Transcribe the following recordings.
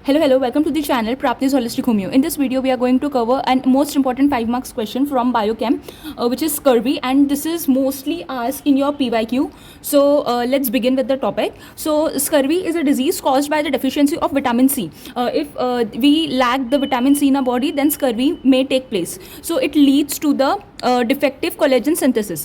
Hello, welcome to the channel Prapti's Holistic Homeo. In this video, we are going to cover a most important 5 marks question from Biochem, which is scurvy, and this is mostly asked in your PYQ. So let's begin with the topic. So scurvy is a disease caused by the deficiency of vitamin C. If we lack the vitamin C in our body, then scurvy may take place. So it leads to the defective collagen synthesis.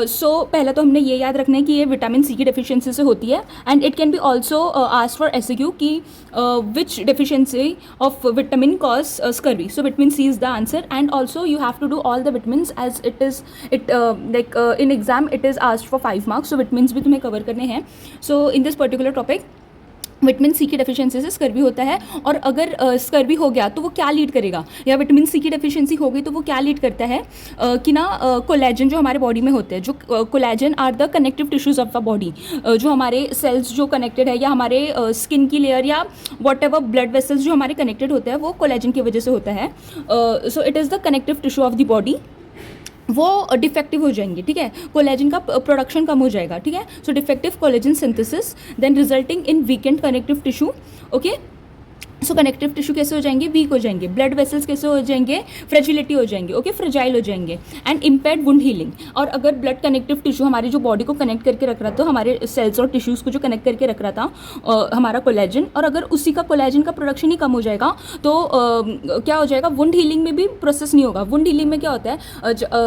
So पहला तो हमने ये याद रखना है कि ये vitamin C की डेफिशिएंसी से होती है, and it can be also asked for SQ कि which deficiency of vitamin cause scurvy. So vitamin C is the answer, and also you have to do all the vitamins as it is like in exam it is asked for 5 marks. So vitamins भी तुम्हें cover करने हैं. So in this particular topic vitamin C की deficiency से scurvy होता है, और अगर स्कर्वी हो गया तो वो क्या लीड करेगा, या विटामिन सी की डेफिशिएंसी हो गई तो वो क्या लीड करता है कि ना कोलेजन जो हमारे बॉडी में होते हैं, जो collagen are the connective tissues of the body, जो हमारे सेल्स जो कनेक्टेड है, या हमारे स्किन की लेयर, या वॉट एवर ब्लड वेसल्स जो हमारे कनेक्टेड होते हैं, वो कोलेजन की वजह से होता है. So it is the connective tissue of the body. वो डिफेक्टिव हो जाएंगे, ठीक है, कोलेजन का प्रोडक्शन कम हो जाएगा, ठीक है. So defective collagen synthesis then resulting in weakened connective tissue. Okay, so connective tissue कैसे हो जाएंगे, वीक हो जाएंगे. ब्लड वेसल्स कैसे हो जाएंगे, फ्रेजिलिटी हो जाएंगे, ओके, फ्रेजाइल हो जाएंगे. And impaired wound healing. और अगर ब्लड कनेक्टिव टिश्यू हमारी जो बॉडी को कनेक्ट करके रख रहा था, हमारे सेल्स और टिश्यूज़ को जो कनेक्ट करके रख रहा था हमारा कोलेजन, और अगर उसी का कोलेजन का प्रोडक्शन ही कम हो जाएगा तो क्या हो जाएगा, वुंड हीलिंग में भी प्रोसेस नहीं होगा. वुंड हीलिंग में क्या होता है,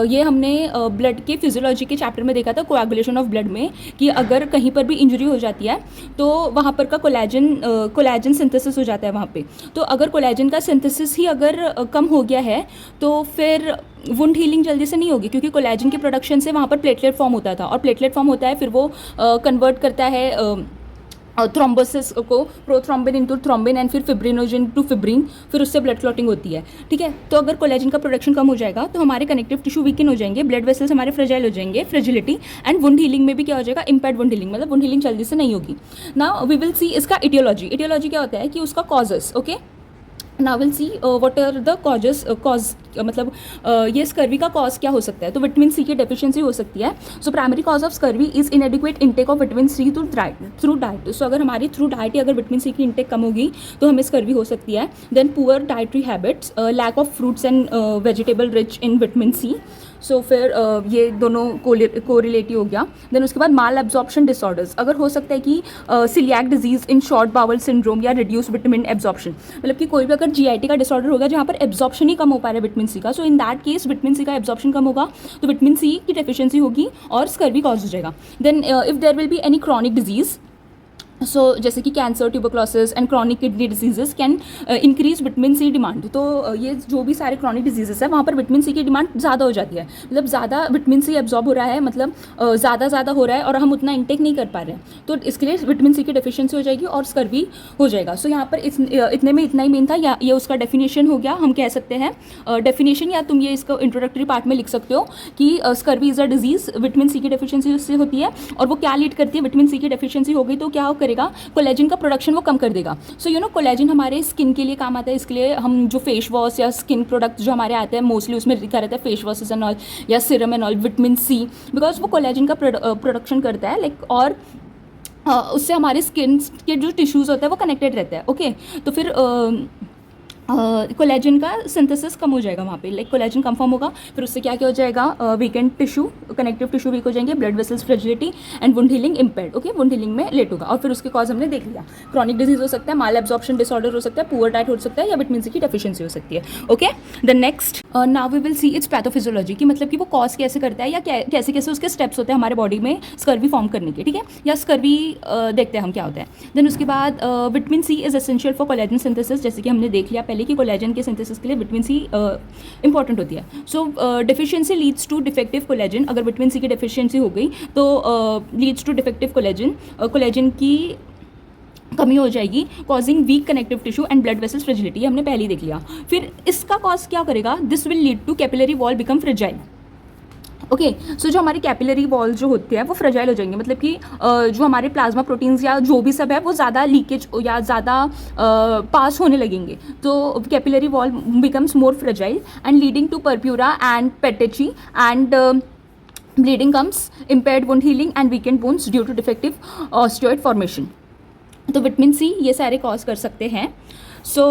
ये हमने ब्लड के फिजियोलॉजी के चैप्टर में देखा था, कोएगुलेशन ऑफ ब्लड में, कि अगर कहीं पर भी इंजरी हो जाती है तो वहाँ पर का कोलेजन सिंथेसिस हो जाता है वहाँ पे. तो अगर कोलेजन का सिंथेसिस ही अगर कम हो गया है तो फिर वुंड हीलिंग जल्दी से नहीं होगी, क्योंकि कोलेजन के प्रोडक्शन से वहाँ पर प्लेटलेट फॉर्म होता था, और प्लेटलेट फॉर्म होता है फिर वो कन्वर्ट करता है थ्रोम्बोसिस को, प्रोथ्रोम्बिन इनटू थ्रोम्बिन, एंड फिर फिब्रिनोजन टू फिब्रिन, फिर उससे ब्लड क्लॉटिंग होती है, ठीक है. तो अगर कोलेजन का प्रोडक्शन कम हो जाएगा तो हमारे कनेक्टिव टिश्यू वीकन हो जाएंगे, ब्लड वेसल्स हमारे फ्रेजाइल हो जाएंगे, फ्रेजिलिटी, एंड वुंड हीलिंग में भी क्या हो जाएगा, इम्पेयर्ड वुंड हीलिंग, मतलब वुंड हीलिंग जल्दी से नहीं होगी. नाउ वी विल सी इसका इटियोलॉजी. इटियोलॉजी क्या होता है कि उसका causes. Okay, now will see what are the cause, मतलब ये स्कर्वी का कॉज क्या हो सकता है. तो विटामिन सी की डेफिशिएंसी हो सकती है. So primary cause of scurvy is inadequate intake of vitamin C through diet. So अगर हमारी थ्रू डाइट ही अगर विटामिन सी की इंटेक कम होगी तो हमें स्कर्वी हो सकती है. Then poor dietary habits, lack of fruits and vegetable rich in vitamin C. So फिर ये दोनों कोरिलेटिव हो गया. देन उसके बाद माल एब्जॉर्प्शन डिसऑर्डर्स. अगर हो सकता है कि सिलियाक disease in short bowel syndrome या रिड्यूस विटामिन एब्जॉर्प्शन, मतलब कि कोई भी अगर जीआईटी का डिसऑर्डर होगा जहाँ पर एब्जॉर्प्शन ही कम हो पा रहा है विटामिन सी का, so in that case vitamin C का एब्जॉर्प्शन कम होगा तो विटामिन सी की डेफिशिएंसी होगी और स्कर्वी कॉज हो जाएगा. Then if there will be any chronic disease, so जैसे कि cancer, tuberculosis and chronic kidney diseases can increase vitamin C demand. तो ये जो भी सारे क्रॉनिक डिजीजेस है वहाँ पर विटामिन सी की डिमांड ज़्यादा हो जाती है, मतलब ज़्यादा विटामिन सी एब्जॉर्ब हो रहा है, मतलब ज़्यादा हो रहा है और हम उतना इंटेक नहीं कर पा रहे हैं, तो इसके लिए विटामिन सी की डेफिशिएंसी हो जाएगी और स्कर्वी हो जाएगा. सो यहाँ पर इतने में इतना ही मेन था, या ये उसका डेफिनेशन हो गया. हम कह सकते हैं डेफिनेशन, या तुम ये इसको इंट्रोडक्टरी पार्ट में लिख सकते हो कि scurvy is a disease vitamin C की डेफिशिएंसी से होती है, और वो क्या लीड करती है, विटामिन सी की डेफिशिएंसी हो गई तो क्या करेगा, कोलेजन का प्रोडक्शन वो कम कर देगा. सो यू नो कोलेजन हमारे स्किन के लिए काम आता है, इसके लिए हम जो फेस वॉश या स्किन प्रोडक्ट जो हमारे आते हैं मोस्टली उसमें लिखा रहता है फेस वॉशेस एंड ऑल या serum and all vitamin C, because वो कोलेजन का प्रोडक्शन करता है, लाइक, और उससे हमारे स्किन के जो टिश्यूज़ होते हैं वो कनेक्टेड रहता है. ओके, तो फिर कोलेजन का सिंथेसिस कम हो जाएगा वहाँ पे, लाइक कोलेजन कम फॉर्म होगा, फिर उससे क्या क्या हो जाएगा, weakened tissue, connective tissue weak हो जाएंगे, blood vessels fragility and wound healing impaired. Okay, wound healing में लेट होगा. और फिर उसके कॉज हमने देख लिया, क्रॉनिक डिजीज हो सकता है, माल एब्जॉर्प्शन डिसऑर्डर हो सकता है, पुअर डाइट हो सकता है, या विटामिन सी की डेफिशिएंसी हो सकती है. Okay, the next now we will see its pathophysiology, की मतलब कि वो कॉज कैसे करता है, या कैसे कैसे उसके स्टेप्स होते हैं हमारे बॉडी में स्कर्वी फॉर्म करने के, ठीक है, या स्कर्वी देखते हैं हम क्या होता है. देन उसके बाद vitamin C is essential for collagen synthesis, जैसे कि हमने देख लिया पहले कि कोलेजन के सिंथेसिस के लिए विटामिन सी इंपॉर्टेंट होती है. So deficiency leads to defective collagen. अगर विटामिन सी की डेफिशिएंसी हो गई तो leads to defective collagen, collagen की कमी हो जाएगी, causing weak connective tissue and blood vessels fragility. हमने पहले ही देख लिया. फिर इसका कॉज क्या करेगा, this will lead to capillary wall become fragile. Okay, so जो हमारी कैपिलरी वॉल जो होती है वो फ्रेजाइल हो जाएंगे, मतलब कि जो हमारे प्लाज्मा प्रोटीन्स या जो भी सब है वो ज़्यादा लीकेज या ज़्यादा पास होने लगेंगे, तो capillary wall becomes more fragile and leading to purpura and petechiae and bleeding comes, impaired wound healing and weakened bones due to defective osteoid formation. तो विटामिन सी ये सारे कॉज कर सकते हैं. सो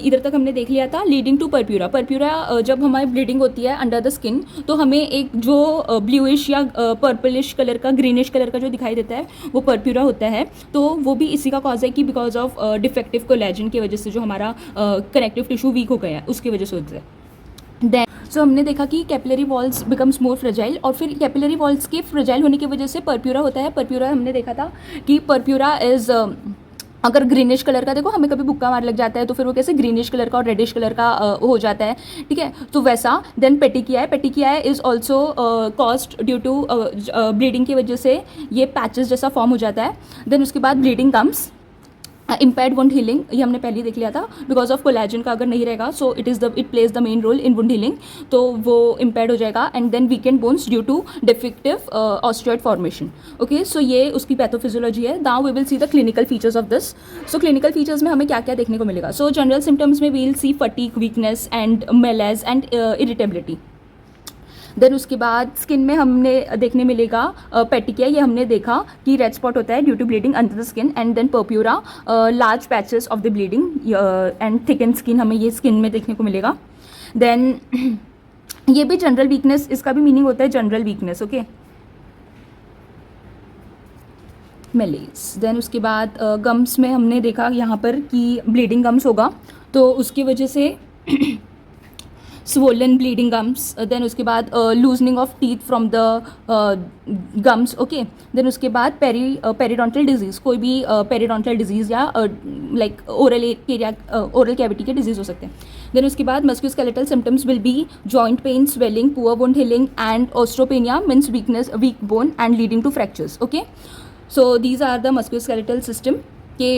इधर तक हमने देख लिया था. Leading to purpura. परप्यूरा जब हमारी ब्लीडिंग होती है अंडर द स्किन, तो हमें एक जो ब्लूइश या पर्पलिश कलर का, ग्रीनिश कलर का जो दिखाई देता है वो परप्यूरा होता है. तो वो भी इसी का कॉज है कि बिकॉज ऑफ डिफेक्टिव कोलेजन की वजह से जो हमारा कनेक्टिव टिश्यू वीक हो गया है उसकी वजह से होता है. देन सो हमने देखा कि capillary walls becomes more fragile, और फिर कैपिलरी वॉल्स के फ्रेजाइल होने की वजह से परप्यूरा होता है. परप्यूरा हमने देखा था कि परप्यूरा इज़ अगर ग्रीनिश कलर का, देखो हमें कभी भुक्का मार लग जाता है तो फिर वो कैसे ग्रीनिश कलर का और रेडिश कलर का हो जाता है, ठीक है, तो वैसा. Then petechiae. Petechiae is also caused due to bleeding की वजह से ये पैचेस जैसा फॉर्म हो जाता है. देन उसके बाद bleeding comes. Impaired wound healing, ये हमने पहले ही देख लिया था. बिकॉज ऑफ कोलेजन का अगर नहीं रहेगा, so it plays the main role in wound healing, तो वो इम्पेयर्ड हो जाएगा. And then weakened bones due to defective osteoid formation. Okay, so ये उसकी पैथोफिजियोलॉजी है. Now we will see the clinical features of this. So clinical features में हमें क्या क्या देखने को मिलेगा. सो जनरल सिम्टम्स में we will see fatigue, weakness and malaise and irritability. Then उसके बाद स्किन में हमने देखने मिलेगा पेटिकिया. ये हमने देखा कि रेड स्पॉट होता है due to bleeding under the skin. And then purpura, large patches of the bleeding and thicken skin, हमें ये स्किन में देखने को मिलेगा. देन ये भी जनरल वीकनेस, इसका भी मीनिंग होता है general weakness. Okay, malaise. Then उसके बाद गम्स में हमने देखा यहाँ पर कि ब्लीडिंग गम्स होगा, तो उसकी वजह से swollen bleeding gums. Then उसके बाद loosening of teeth from the gums. Okay, then उसके बाद periodontal disease, कोई भी periodontal disease या like oral cavity के disease हो सकते हैं. Then उसके बाद musculoskeletal symptoms will be joint pain, swelling, poor wound healing and osteopenia, means weakness, weak bone and leading to fractures. Okay, so these are the musculoskeletal system के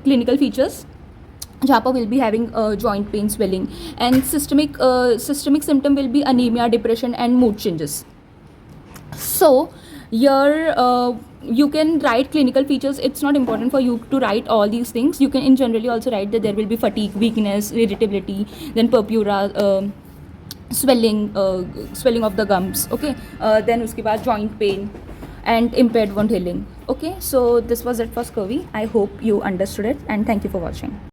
clinical features, जहाँ पर will be having joint pain, swelling and systemic symptom will be anaemia, depression and mood changes. So you can write clinical features. It's not important for you to write all these things. You can in generally also write that there will be fatigue, weakness, irritability, then purpura, swelling of the gums. Okay, then उसके बाद joint pain and impaired wound healing. Okay, so this was it for scurvy. I hope you understood it and thank you for watching.